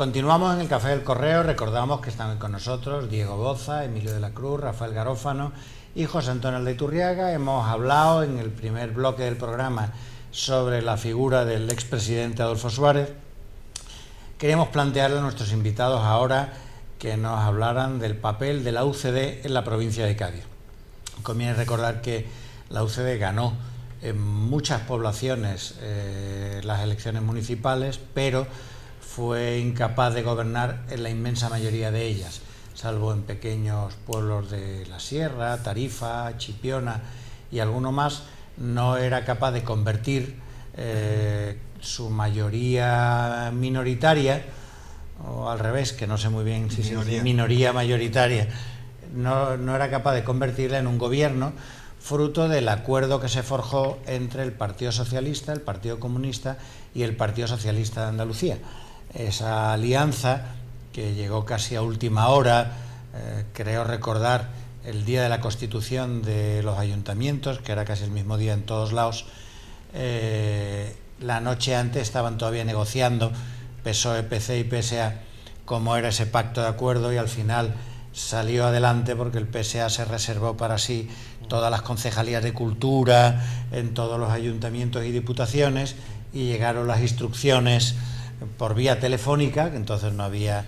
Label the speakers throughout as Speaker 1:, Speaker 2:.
Speaker 1: Continuamos en el Café del Correo. Recordamos que están con nosotros Diego Boza, Emilio de la Cruz, Rafael Garófano y José Antonio Aldeiturriaga. Hemos hablado en el primer bloque del programa sobre la figura del expresidente Adolfo Suárez. Queríamos plantearle a nuestros invitados ahora que nos hablaran del papel de la UCD en la provincia de Cádiz. Conviene recordar que la UCD ganó en muchas poblaciones las elecciones municipales, pero fue incapaz de gobernar en la inmensa mayoría de ellas, salvo en pequeños pueblos de la Sierra, Tarifa, Chipiona y alguno más. No era capaz de convertir su mayoría minoritaria, o al revés, que no sé muy bien si es minoría mayoritaria, no era capaz de convertirla en un gobierno, fruto del acuerdo que se forjó entre el Partido Socialista, el Partido Comunista y el Partido Socialista de Andalucía. Esa alianza, que llegó casi a última hora, creo recordar el día de la constitución de los ayuntamientos, que era casi el mismo día en todos lados. La noche antes estaban todavía negociando PSOE, PC y PSA cómo era ese pacto de acuerdo, y al final salió adelante porque el PSA se reservó para sí todas las concejalías de cultura en todos los ayuntamientos y diputaciones, y llegaron las instrucciones por vía telefónica, que entonces no había,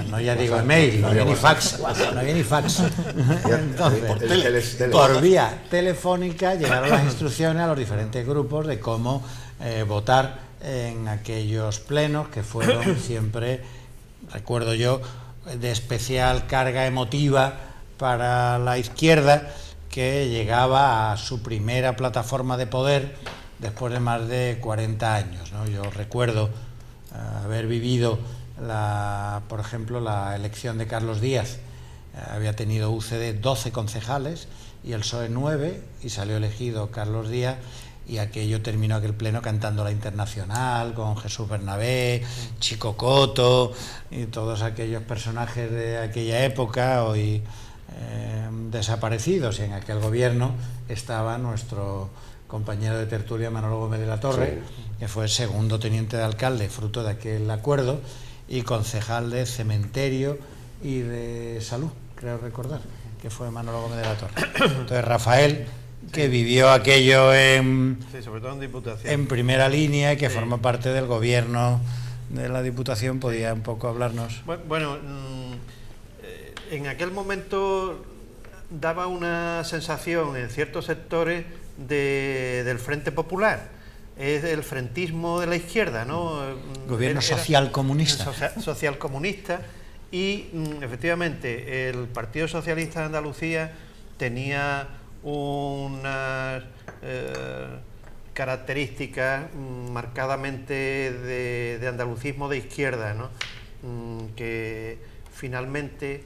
Speaker 1: no ya digo email, no había ni fax, entonces, por vía telefónica llegaron las instrucciones a los diferentes grupos de cómo votar en aquellos plenos, que fueron siempre, recuerdo yo, de especial carga emotiva para la izquierda, que llegaba a su primera plataforma de poder después de más de 40 años, ¿no? Yo recuerdo haber vivido, por ejemplo, la elección de Carlos Díaz. Había tenido UCD 12 concejales y el PSOE 9, y salió elegido Carlos Díaz, y aquello terminó aquel pleno cantando la Internacional con Jesús Bernabé, Chico Coto y todos aquellos personajes de aquella época hoy desaparecidos. Y en aquel gobierno estaba nuestro compañero de tertulia Manolo Gómez de la Torre, sí, que fue segundo teniente de alcalde fruto de aquel acuerdo, y concejal de cementerio y de salud, creo recordar que fue Manolo Gómez de la Torre. Entonces Rafael, que vivió aquello
Speaker 2: sobre todo en Diputación,
Speaker 1: en primera línea, y que formó parte del gobierno de la Diputación, podía un poco hablarnos.
Speaker 2: Bueno, en aquel momento daba una sensación en ciertos sectores del Frente Popular. Es el frentismo de la izquierda, ¿no?
Speaker 1: Gobierno social comunista.
Speaker 2: Social comunista, y efectivamente el Partido Socialista de Andalucía tenía unas características marcadamente de andalucismo de izquierda, ¿no? Que finalmente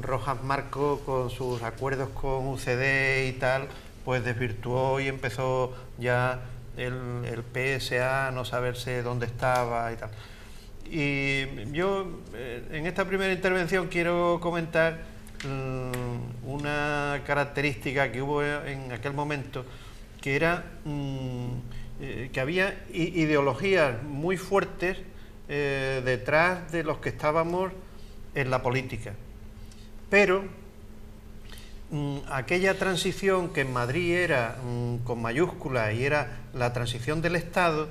Speaker 2: Rojas Marco, con sus acuerdos con UCD y tal, pues desvirtuó, y empezó ya el PSA a no saberse dónde estaba y tal. Y yo en esta primera intervención quiero comentar una característica que hubo en aquel momento, que era que había ideologías muy fuertes detrás de los que estábamos en la política, pero aquella transición que en Madrid era con mayúsculas y era la transición del Estado,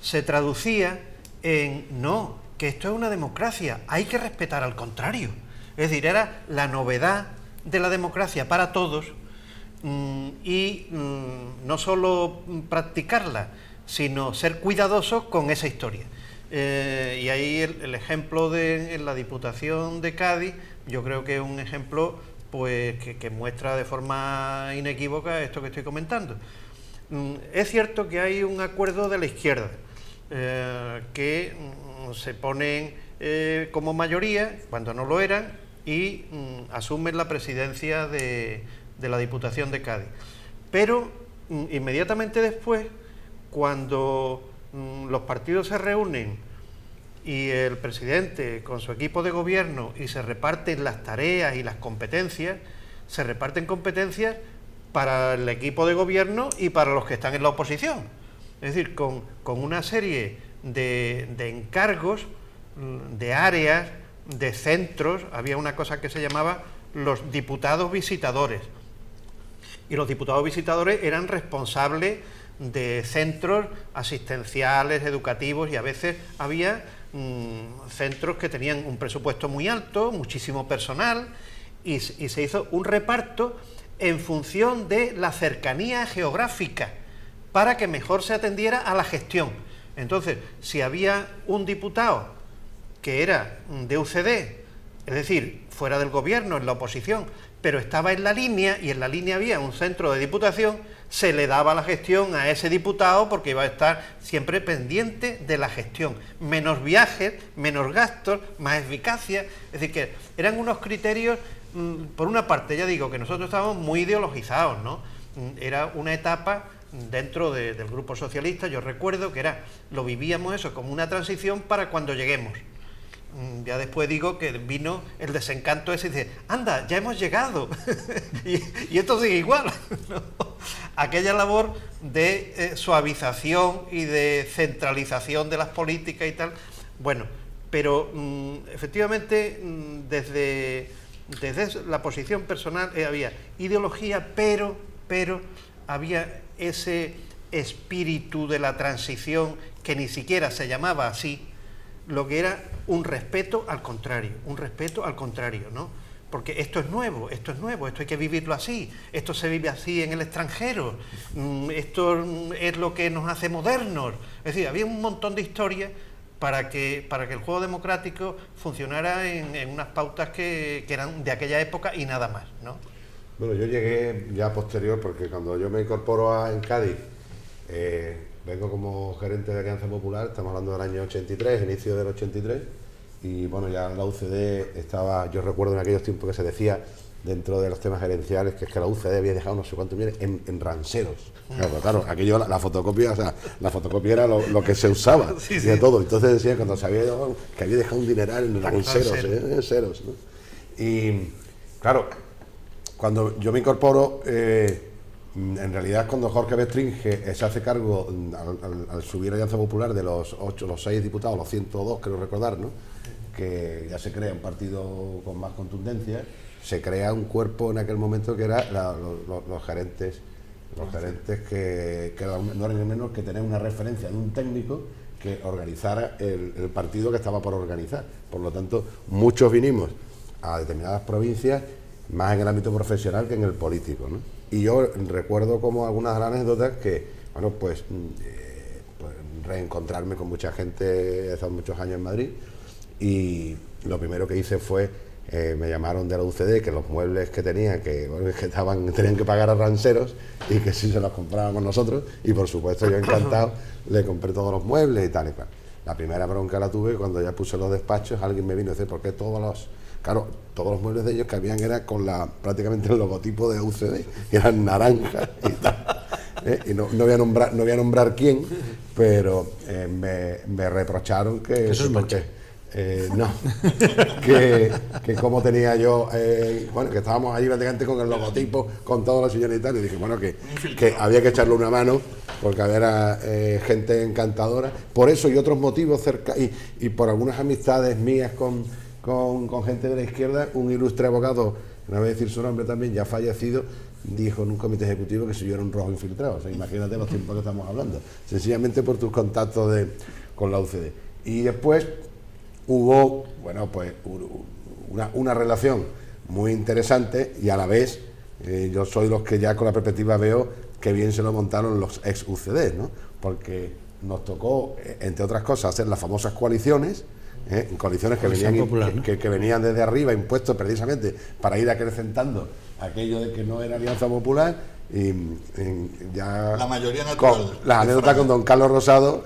Speaker 2: se traducía en no, que esto es una democracia, hay que respetar al contrario. Es decir, era la novedad de la democracia para todos, y no solo practicarla, sino ser cuidadosos con esa historia. Y ahí el ejemplo en la Diputación de Cádiz, yo creo que es un ejemplo pues que muestra de forma inequívoca esto que estoy comentando. Es cierto que hay un acuerdo de la izquierda que se ponen como mayoría cuando no lo eran, y asumen la presidencia de la Diputación de Cádiz. Pero inmediatamente después, cuando los partidos se reúnen y el presidente con su equipo de gobierno y se reparten las tareas y las competencias, se reparten competencias para el equipo de gobierno y para los que están en la oposición. Es decir, con una serie de encargos de áreas, de centros. Había una cosa que se llamaba los diputados visitadores, y los diputados visitadores eran responsables de centros asistenciales, educativos, y a veces había centros que tenían un presupuesto muy alto, muchísimo personal, y se hizo un reparto en función de la cercanía geográfica para que mejor se atendiera a la gestión. Entonces, si había un diputado que era de UCD, es decir, fuera del gobierno, en la oposición, pero estaba en la línea, y en la línea había un centro de diputación, se le daba la gestión a ese diputado porque iba a estar siempre pendiente de la gestión. Menos viajes, menos gastos, más eficacia. Es decir, que eran unos criterios, por una parte, ya digo, que nosotros estábamos muy ideologizados, ¿no? Era una etapa dentro del Grupo Socialista, yo recuerdo que lo vivíamos eso como una transición para cuando lleguemos. Ya después digo que vino el desencanto ese y dice, anda, ya hemos llegado, y esto sigue igual, ¿no? Aquella labor de suavización y de centralización de las políticas y tal, bueno, pero efectivamente desde la posición personal había ideología, pero había ese espíritu de la transición que ni siquiera se llamaba así, lo que era un respeto al contrario, ¿no? Porque esto es nuevo, esto hay que vivirlo así, esto se vive así en el extranjero, esto es lo que nos hace modernos. Es decir, había un montón de historias para que el juego democrático funcionara en unas pautas que eran de aquella época y nada más, ¿no?
Speaker 3: Bueno, yo llegué ya posterior, porque cuando yo me incorporo en Cádiz, vengo como gerente de Alianza Popular, estamos hablando del año 83, inicio del 83, y bueno, ya la UCD estaba, yo recuerdo en aquellos tiempos que se decía, dentro de los temas gerenciales, que es que la UCD había dejado no sé cuántos millones en ranceros. Claro, aquello, la fotocopia, o sea, la fotocopia era lo que se usaba,
Speaker 2: sí,
Speaker 3: y de todo. Entonces decía cuando se había que había dejado un dineral en ranceros, ceros, ¿no? Y claro, cuando yo me incorporo, en realidad es cuando Jorge Bestringe se hace cargo, al subir Alianza Popular, de los 6 diputados, los 102, creo recordar, ¿no? Que ya se crea un partido con más contundencia, se crea un cuerpo en aquel momento que era los gerentes, que no eran menos que tener una referencia de un técnico que organizara el partido que estaba por organizar. Por lo tanto, muchos vinimos a determinadas provincias, más en el ámbito profesional que en el político, ¿no? Y yo recuerdo como algunas de las anécdotas que, bueno, pues reencontrarme con mucha gente, he estado muchos años en Madrid, y lo primero que hice fue, me llamaron de la UCD, que los muebles que tenía, que tenían que pagar a ranceros, y que sí se los comprábamos nosotros, y por supuesto yo encantado le compré todos los muebles y tal y cual. La primera bronca la tuve cuando ya puse los despachos, alguien me vino a decir, ¿por qué todos los muebles de ellos que habían era con prácticamente el logotipo de UCD, que eran naranjas y tal? Y no voy a nombrar quién, pero me reprocharon que
Speaker 1: eso es porque
Speaker 3: no, que como tenía yo, bueno, que estábamos allí prácticamente con el logotipo, con todos los sillones y tal, y dije, bueno, que había que echarle una mano, porque era gente encantadora, por eso y otros motivos y por algunas amistades mías con gente de la izquierda. Un ilustre abogado, no voy a decir su nombre también, ya fallecido, dijo en un comité ejecutivo que si yo era un rojo infiltrado. O sea, imagínate los tiempos que estamos hablando, sencillamente por tus contactos con la UCD. Y después hubo, bueno, pues una relación muy interesante, y a la vez yo soy los que ya con la perspectiva veo que bien se lo montaron los ex UCD, ¿no? Porque nos tocó, entre otras cosas, hacer las famosas coaliciones, coaliciones que venían, popular, ¿no? que venían desde arriba, impuestos precisamente para ir acrecentando aquello de que no era Alianza Popular, y ya
Speaker 4: la mayoría natural.
Speaker 3: Las anécdotas con don Carlos Rosado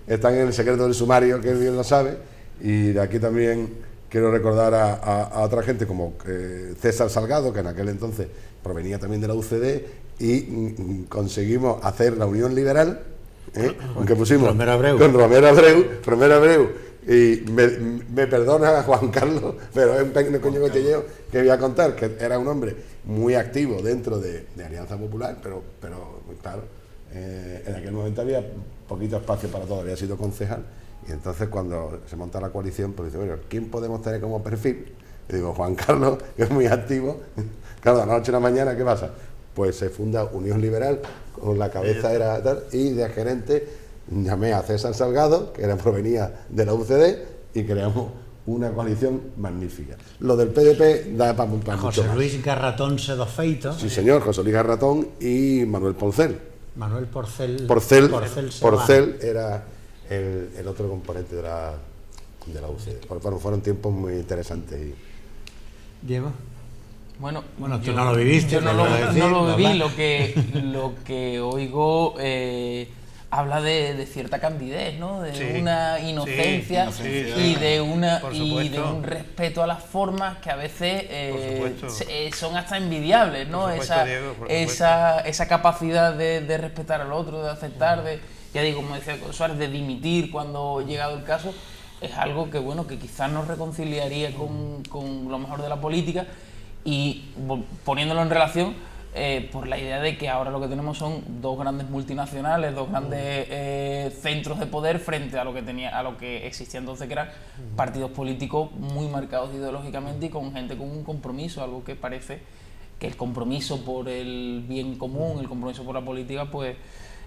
Speaker 3: están en el secreto del sumario, que él bien lo sabe, y de aquí también quiero recordar a otra gente como César Salgado, que en aquel entonces provenía también de la UCD, y conseguimos hacer la Unión Liberal, aunque pusimos
Speaker 1: Romero Abreu.
Speaker 3: Con Romero Abreu, y me perdona Juan Carlos, pero es un pequeño coño que voy a contar, que era un hombre muy activo dentro de Alianza Popular, pero claro, en aquel momento había poquito espacio para todo, había sido concejal, y Y entonces cuando se monta la coalición, pues dice, bueno, ¿quién podemos tener como perfil? Y digo, Juan Carlos, que es muy activo. Claro, de la noche a la mañana, ¿qué pasa? Pues se funda Unión Liberal, con la cabeza era tal, y de gerente llamé a César Salgado, que provenía de la UCD, y creamos una coalición magnífica. Lo del PDP da para mucho más.
Speaker 1: José Luis Garratón Sedofeito.
Speaker 3: Sí, señor, José Luis Garratón y Manuel Porcel.
Speaker 1: Manuel Porcel.
Speaker 3: Porcel era el otro componente de la UCD. Bueno, fueron tiempos muy interesantes.
Speaker 1: Diego.
Speaker 4: Bueno,
Speaker 1: tú no lo viviste.
Speaker 4: Yo no lo viví. Lo que oigo habla de cierta candidez, ¿no? De una inocencia y de un respeto a las formas que a veces son hasta envidiables, ¿no? Esa capacidad de respetar al otro, de aceptar, ya digo, como decía Suárez, de dimitir cuando llegado el caso, es algo que bueno, que quizás nos reconciliaría con lo mejor de la política. Y poniéndolo en relación por la idea de que ahora lo que tenemos son dos grandes multinacionales, dos grandes centros de poder frente a lo que existía entonces, que eran partidos políticos muy marcados ideológicamente y con gente con un compromiso, algo que parece que el compromiso por el bien común, el compromiso por la política, pues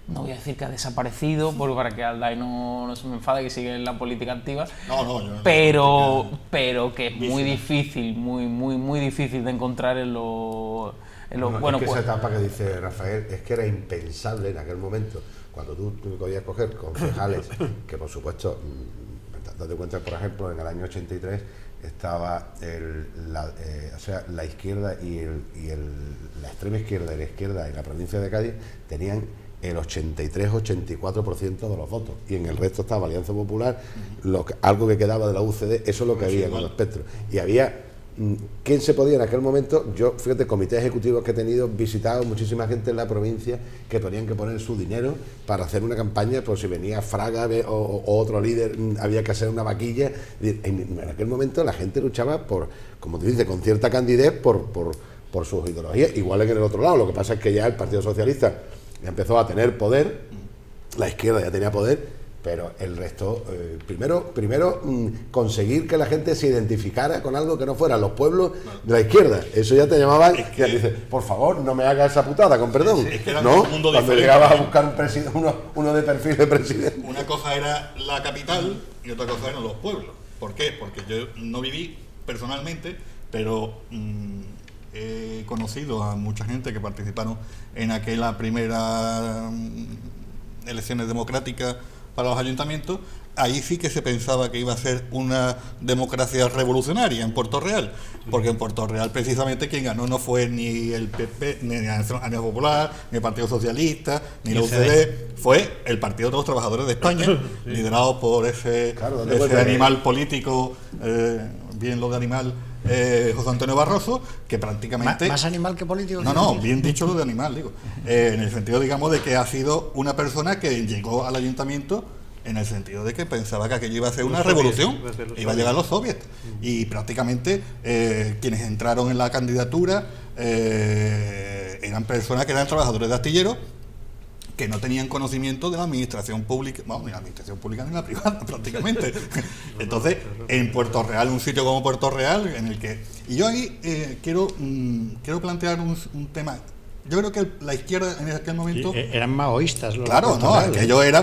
Speaker 4: no voy a decir que ha desaparecido, porque para que Alday no se me enfade, que sigue en la política activa, pero que es muy difícil, muy difícil de encontrar en los
Speaker 3: bueno, es que esa etapa que dice Rafael es que era impensable en aquel momento, cuando tú podías coger concejales, que por supuesto, date cuenta, por ejemplo, en el año 83 estaba la izquierda la extrema izquierda y la izquierda en la provincia de Cádiz tenían el 83-84% de los votos, y en el resto estaba Alianza Popular, algo que quedaba de la UCD, eso es lo que había con los espectros. Y había, ¿quién se podía en aquel momento? Yo, fíjate, comités ejecutivos que he tenido, visitado muchísima gente en la provincia que tenían que poner su dinero para hacer una campaña, por si venía Fraga o otro líder, había que hacer una vaquilla. En aquel momento la gente luchaba por, como tú dices, con cierta candidez por sus ideologías, igual que en el otro lado. Lo que pasa es que ya el Partido Socialista ya empezó a tener poder, la izquierda ya tenía poder, pero el resto, primero conseguir que la gente se identificara con algo que no fuera los pueblos de la izquierda. Eso ya te llamaban, ya dices, por favor, no me hagas esa putada, con perdón.
Speaker 5: Es que era
Speaker 3: ¿no?
Speaker 5: un mundo
Speaker 3: Cuando
Speaker 5: diferente.
Speaker 3: llegabas a buscar un presidente, uno de perfil de presidente.
Speaker 5: Una cosa era la capital y otra cosa eran los pueblos. ¿Por qué? Porque yo no viví personalmente, pero he conocido a mucha gente que participaron en aquella primera elecciones democráticas para los ayuntamientos. Ahí sí que se pensaba que iba a ser una democracia revolucionaria en Puerto Real, porque en Puerto Real precisamente quien ganó no fue ni el PP, ni la Alianza Popular, ni el Partido Socialista, ni la UCD, fue el Partido de los Trabajadores de España, liderado por ese animal político, bien lo de animal, José Antonio Barroso, que prácticamente...
Speaker 1: ¿Más animal que político?
Speaker 5: No, bien dicho lo de animal, digo. En el sentido, digamos, de que ha sido una persona que llegó al ayuntamiento en el sentido de que pensaba que aquello iba a ser una revolución, iba a llegar los soviets. Y prácticamente quienes entraron en la candidatura eran personas que eran trabajadores de astilleros, que no tenían conocimiento de la administración pública, ni la administración pública ni la privada, prácticamente. Entonces, en Puerto Real, un sitio como Puerto Real, en el que... Y yo ahí quiero plantear un tema. Yo creo que la izquierda en aquel momento...
Speaker 1: eran maoístas.
Speaker 5: Claro, no, aquello era,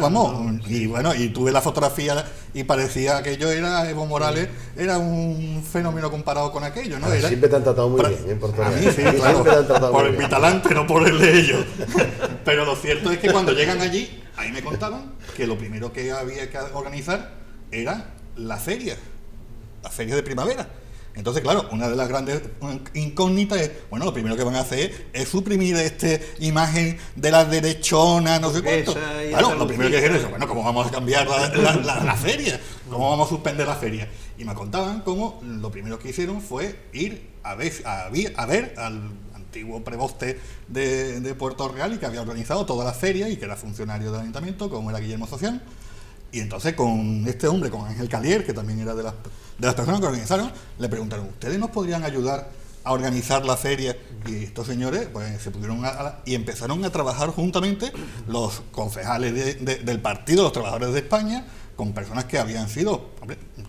Speaker 5: y bueno, y tuve la fotografía y parecía aquello era, Evo Morales, era un fenómeno comparado con aquello, ¿no? Era,
Speaker 3: siempre te han tratado muy bien en Puerto Real.
Speaker 5: A mí sí, claro, por mi talante, no por el de ellos. Pero lo cierto es que cuando llegan allí, ahí me contaban que lo primero que había que organizar era la feria de primavera. Entonces, claro, una de las grandes incógnitas es, bueno, lo primero que van a hacer es suprimir esta imagen de la derechona, no sé cuánto. Claro, lo primero que dijeron es, bueno, ¿cómo vamos a cambiar la feria? ¿Cómo vamos a suspender la feria? Y me contaban cómo lo primero que hicieron fue ir a ver al antiguo preboste de Puerto Real, y que había organizado toda la feria y que era funcionario del ayuntamiento, como era Guillermo Socián. Y entonces con este hombre, con Ángel Calier, que también era de las personas que organizaron, le preguntaron, ¿ustedes nos podrían ayudar a organizar la feria? Y estos señores pues se pusieron y empezaron a trabajar juntamente los concejales del Partido de los Trabajadores de España, con personas que habían sido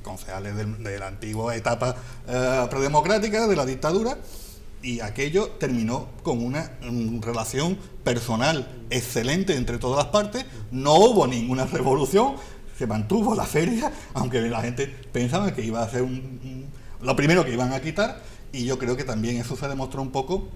Speaker 5: concejales de la antigua etapa predemocrática, de la dictadura, y aquello terminó con una relación personal excelente entre todas las partes. No hubo ninguna revolución, se mantuvo la feria, aunque la gente pensaba que iba a ser lo primero que iban a quitar, y yo creo que también eso se demostró un poco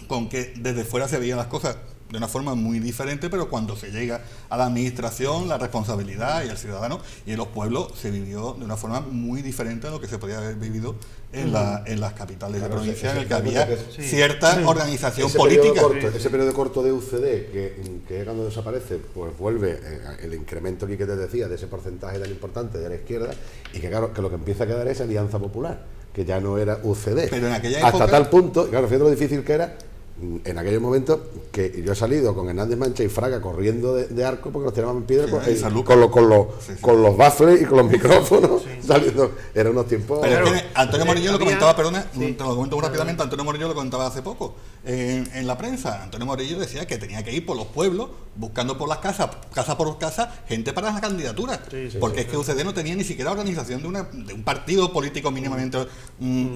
Speaker 5: con que desde fuera se veían las cosas de una forma muy diferente, pero cuando se llega a la administración, la responsabilidad y al ciudadano y en los pueblos se vivió de una forma muy diferente a lo que se podía haber vivido en las capitales de provincia, en el que había cierta organización política.
Speaker 3: Ese periodo corto de UCD, que cuando desaparece, pues vuelve el incremento que te decía de ese porcentaje tan importante de la izquierda, y que claro, que lo que empieza a quedar es Alianza Popular, que ya no era UCD.
Speaker 5: Pero en aquella época,
Speaker 3: hasta tal punto, claro, fíjate lo difícil que era en aquellos momentos, que yo he salido con Hernández Mancha y Fraga corriendo de arco porque nos tiraban piedras con los baffles y con los micrófonos saliendo. Eran unos tiempos.
Speaker 5: Pero es que Antonio Morillo lo comentaba, perdona, te lo comento muy rápidamente. Antonio Morillo lo comentaba hace poco en la prensa. Antonio Morillo decía que tenía que ir por los pueblos buscando por las casas, casa por casa, gente para las candidaturas, porque es que UCD no tenía ni siquiera organización de un partido político mínimamente.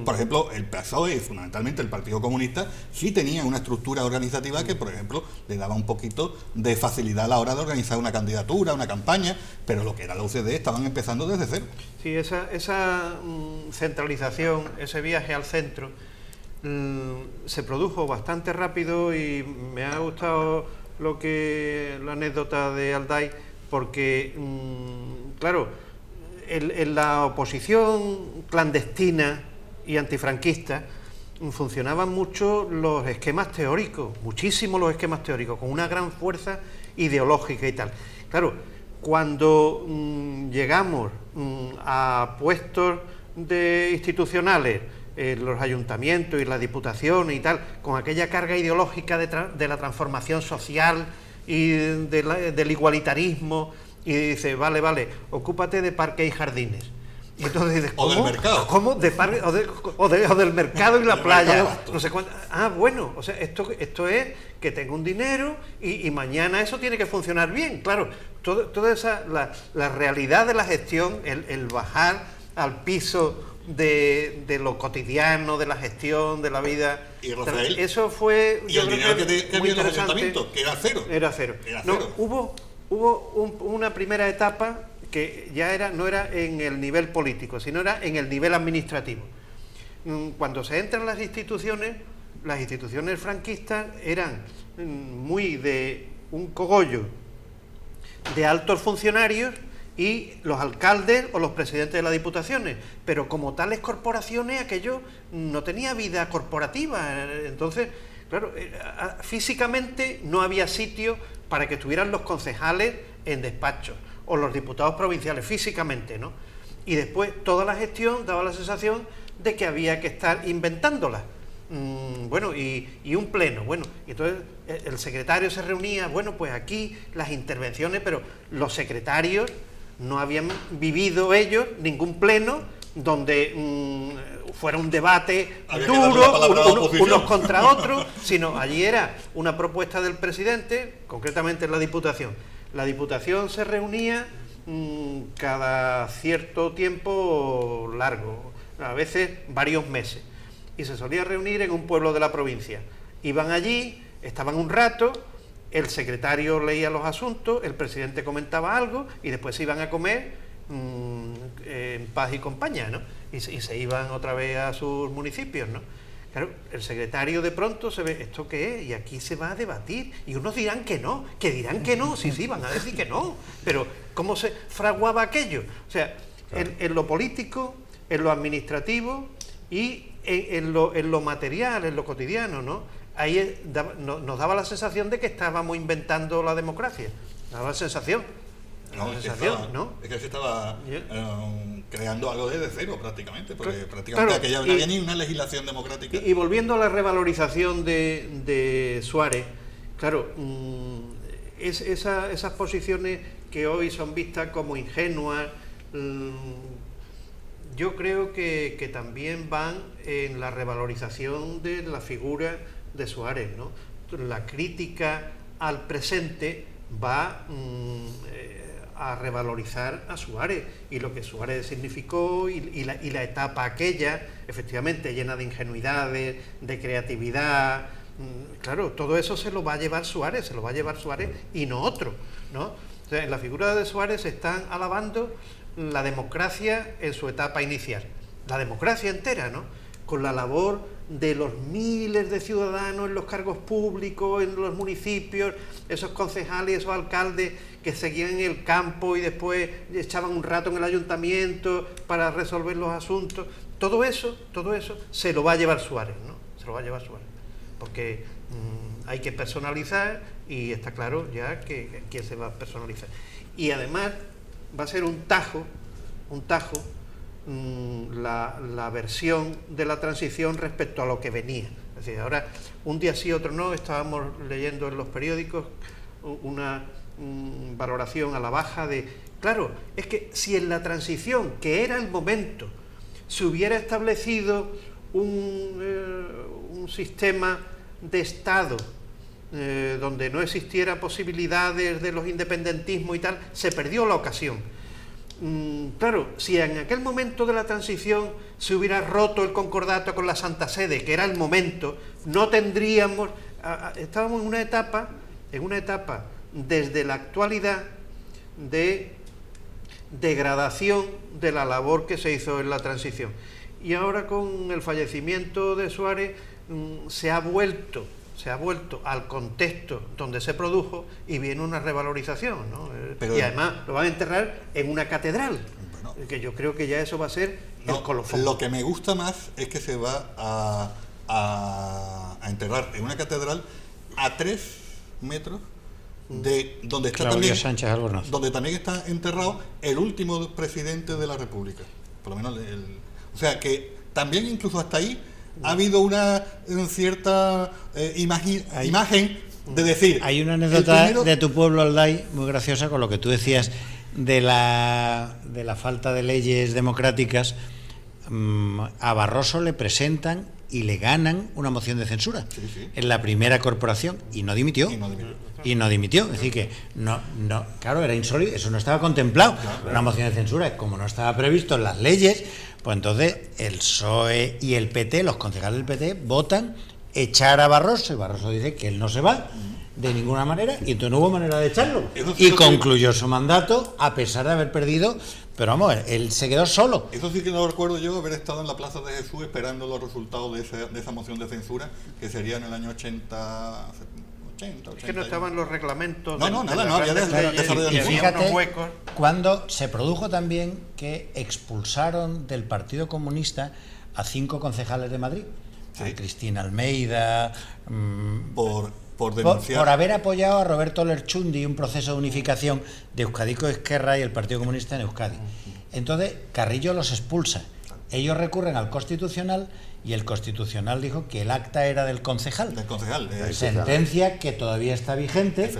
Speaker 5: Por ejemplo, el PSOE y fundamentalmente el Partido Comunista sí tenía una estructura organizativa que, por ejemplo, le daba un poquito de facilidad a la hora de organizar una candidatura, una campaña, pero lo que era la UCD estaban empezando desde cero.
Speaker 2: Sí, esa centralización, ese viaje al centro, se produjo bastante rápido, y me ha gustado la anécdota de Alday, porque, claro, en la oposición clandestina y antifranquista funcionaban mucho los esquemas teóricos, muchísimo los esquemas teóricos, con una gran fuerza ideológica y tal. Claro, cuando llegamos a puestos institucionales, los ayuntamientos y las diputaciones y tal, con aquella carga ideológica de la transformación social y del igualitarismo, y dice, vale, ocúpate de parques y jardines. Y entonces dices, ¿cómo?
Speaker 5: O del mercado.
Speaker 2: ¿Cómo? O del mercado y la playa. No sé cuánto. Bueno, o sea, esto es que tengo un dinero y mañana eso tiene que funcionar bien. Claro, toda esa, la realidad de la gestión, el bajar al piso de lo cotidiano, de la gestión, de la vida.
Speaker 5: Y Rafael,
Speaker 2: eso fue.
Speaker 5: Y el dinero que había en los ayuntamientos, que era cero.
Speaker 2: Era cero. No, hubo una primera etapa que ya no era en el nivel político, sino era en el nivel administrativo. Cuando se entran las instituciones franquistas eran muy de un cogollo de altos funcionarios y los alcaldes o los presidentes de las diputaciones, pero como tales corporaciones aquello no tenía vida corporativa. Entonces, claro, físicamente no había sitio para que estuvieran los concejales en despachos o los diputados provinciales, físicamente, ¿no? Y después toda la gestión daba la sensación de que había que estar inventándola. Y un pleno, y entonces el secretario se reunía, pues aquí las intervenciones, pero los secretarios no habían vivido ellos ningún pleno donde fuera un debate duro, unos contra otros, sino allí era una propuesta del presidente, concretamente en la Diputación. La Diputación se reunía cada cierto tiempo largo, a veces varios meses, y se solía reunir en un pueblo de la provincia. Iban allí, estaban un rato, el secretario leía los asuntos, el presidente comentaba algo y después se iban a comer en paz y compañía, ¿no? Y se iban otra vez a sus municipios, ¿no? Claro, el secretario de pronto se ve, ¿esto qué es? Y aquí se va a debatir. Y unos dirán que no, sí, van a decir que no. Pero, ¿cómo se fraguaba aquello? O sea, claro, en lo político, en lo administrativo y en lo material, en lo cotidiano, ¿no? Ahí nos daba la sensación de que estábamos inventando la democracia. Daba la sensación.
Speaker 5: Es que se estaba creando algo desde cero prácticamente, porque prácticamente aquella no había ni una legislación democrática.
Speaker 2: Y volviendo a la revalorización de Suárez, claro, esas posiciones que hoy son vistas como ingenuas, yo creo que también van en la revalorización de la figura de Suárez, ¿no? La crítica al presente va a revalorizar a Suárez y lo que Suárez significó y la etapa aquella, efectivamente llena de ingenuidades, de creatividad. Claro, todo eso se lo va a llevar Suárez y no otro, ¿no? O sea, en la figura de Suárez se están alabando la democracia en su etapa inicial, la democracia entera, ¿no? Con la labor de los miles de ciudadanos en los cargos públicos, en los municipios, esos concejales, esos alcaldes que seguían en el campo y después echaban un rato en el ayuntamiento para resolver los asuntos. Todo eso se lo va a llevar Suárez, ¿no? Se lo va a llevar Suárez, porque hay que personalizar y está claro ya que quién se va a personalizar. Y además va a ser un tajo la versión de la transición respecto a lo que venía. Es decir, ahora un día sí, otro no, estábamos leyendo en los periódicos una valoración a la baja de, claro, es que si en la transición, que era el momento, se hubiera establecido un sistema de Estado donde no existiera posibilidades de los independentismos y tal, se perdió la ocasión. Claro, si en aquel momento de la transición se hubiera roto el concordato con la Santa Sede, que era el momento, no tendríamos... estábamos en una etapa desde la actualidad de degradación de la labor que se hizo en la transición. Y ahora con el fallecimiento de Suárez se ha vuelto al contexto donde se produjo y viene una revalorización, ¿no? Y además lo van a enterrar en una catedral, bueno, que yo creo que ya eso va a ser el colofón.
Speaker 5: Lo que me gusta más es que se va a enterrar en una catedral a 3 metros de donde está donde también está enterrado el último presidente de la República, por lo menos o sea que también incluso hasta ahí ha habido una cierta imagen de decir...
Speaker 1: Hay una anécdota de tu pueblo, Alday, muy graciosa, con lo que tú decías de la falta de leyes democráticas. A Barroso le presentan y le ganan una moción de censura en la primera corporación y no dimitió. Es decir que claro, era insólito, eso no estaba contemplado. Una moción de censura, como no estaba previsto en las leyes, pues entonces el PSOE y el PT, los concejales del PT, votan echar a Barroso, y Barroso dice que él no se va de ninguna manera, y entonces no hubo manera de echarlo. Y concluyó su mandato a pesar de haber perdido, pero vamos, él se quedó solo.
Speaker 5: Eso sí que no recuerdo yo haber estado en la Plaza de Jesús esperando los resultados de esa moción de censura, que sería en el año 80.
Speaker 2: Es que no estaban los reglamentos.
Speaker 5: No había desarrollo.
Speaker 1: Y fíjate, cuando se produjo también que expulsaron del Partido Comunista a 5 concejales de Madrid, a Cristina Almeida,
Speaker 5: por denunciar.
Speaker 1: Por haber apoyado a Roberto Lerchundi un proceso de unificación de Euskadico Ezquerra y el Partido Comunista en Euskadi. Entonces Carrillo los expulsa. Ellos recurren al Constitucional y el Constitucional dijo que el acta era del concejal. Sentencia que todavía está vigente.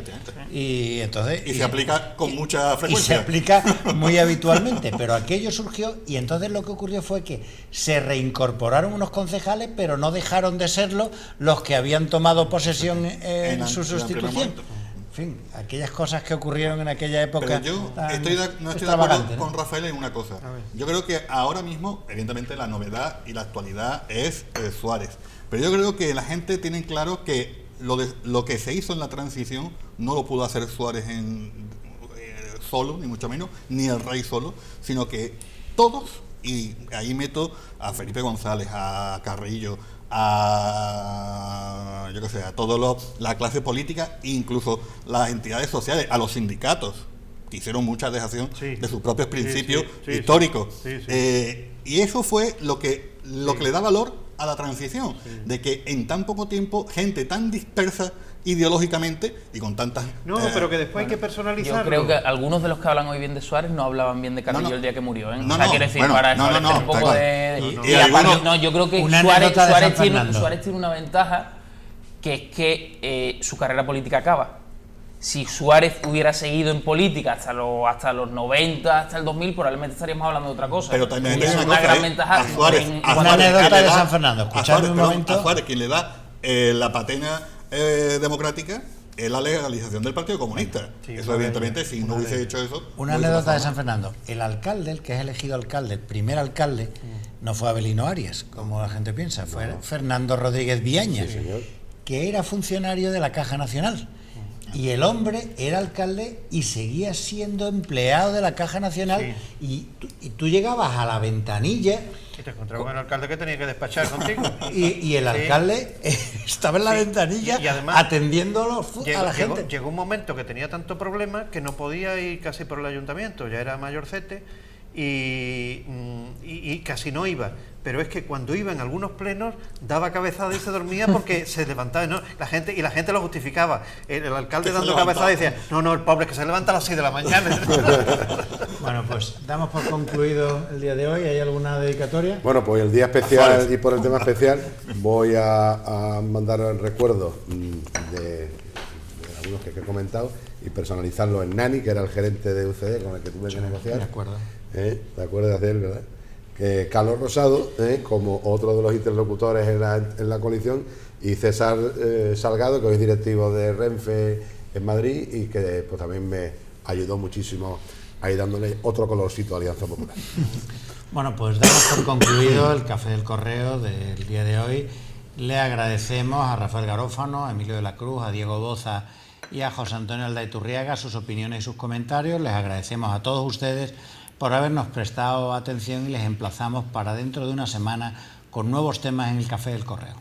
Speaker 1: Y entonces
Speaker 5: se aplica con mucha frecuencia.
Speaker 1: Y se aplica muy habitualmente, pero aquello surgió y entonces lo que ocurrió fue que se reincorporaron unos concejales, pero no dejaron de serlo los que habían tomado posesión en su sustitución. En fin, aquellas cosas que ocurrieron en aquella época.
Speaker 5: Pero yo no estoy de acuerdo con Rafael en una cosa. Yo creo que ahora mismo, evidentemente, la novedad y la actualidad es Suárez. Pero yo creo que la gente tiene claro que lo que se hizo en la transición no lo pudo hacer Suárez solo, ni mucho menos, ni el rey solo, sino que todos, y ahí meto a Felipe González, a Carrillo, a toda la clase política, incluso las entidades sociales, a los sindicatos, que hicieron mucha dejación de sus propios principios históricos. Y eso fue lo que le da valor a la transición, de que en tan poco tiempo, gente tan dispersa ideológicamente y con tantas...
Speaker 2: pero que después hay que personalizarlo.
Speaker 4: Yo creo que algunos de los que hablan hoy bien de Suárez no hablaban bien de Carrillo el día que murió, ¿eh? Quiero decir, para establecer un poco yo creo que Suárez tiene una ventaja, que es que su carrera política acaba. Si Suárez hubiera seguido en política hasta los 90, hasta el 2000, probablemente estaríamos hablando de otra cosa.
Speaker 5: Pero también
Speaker 4: es una gran ventaja.
Speaker 1: Una anécdota de San Fernando.
Speaker 5: A Suárez, quien le da la patena democrática, es la legalización del Partido Comunista.
Speaker 2: Sí,
Speaker 5: eso evidentemente, si no hubiese hecho eso...
Speaker 1: Una anécdota de San Fernando. El alcalde, el que es elegido alcalde, el primer alcalde, no fue Avelino Arias, como la gente piensa, fue Fernando Rodríguez Viaña, que era funcionario de la Caja Nacional. Y el hombre era alcalde y seguía siendo empleado de la Caja Nacional, y tú llegabas a la ventanilla...
Speaker 2: Y te encontrabas con el alcalde que tenía que despachar contigo.
Speaker 1: Y el alcalde estaba en la ventanilla y además, atendiéndolo a la gente.
Speaker 2: Llegó un momento que tenía tanto problema que no podía ir casi por el ayuntamiento, ya era mayorcete y casi no iba. Pero es que cuando iba en algunos plenos daba cabezada y se dormía porque se levantaba, ¿no? La gente lo justificaba. El alcalde dando cabezada decía, no, el pobre que se levanta a las 6 de la mañana.
Speaker 1: Bueno, pues damos por concluido el día de hoy. ¿Hay alguna dedicatoria?
Speaker 3: Bueno, pues el día especial y por el tema especial voy a mandar el recuerdo de algunos que he comentado y personalizarlo en Nani, que era el gerente de UCD con el que tuve que negociar.
Speaker 1: De acuerdo.
Speaker 3: ¿Te acuerdas de él, verdad? Que Carlos Rosado, como otro de los interlocutores en la coalición, y César Salgado, que hoy es directivo de Renfe en Madrid y que pues también me ayudó muchísimo ahí dándole otro colorcito a Alianza Popular.
Speaker 1: Bueno, pues damos por concluido el Café del Correo del día de hoy. Le agradecemos a Rafael Garófano, a Emilio de la Cruz, a Diego Boza y a José Antonio Aldaiturriaga sus opiniones y sus comentarios. Les agradecemos a todos ustedes por habernos prestado atención y les emplazamos para dentro de una semana con nuevos temas en el Café del Correo.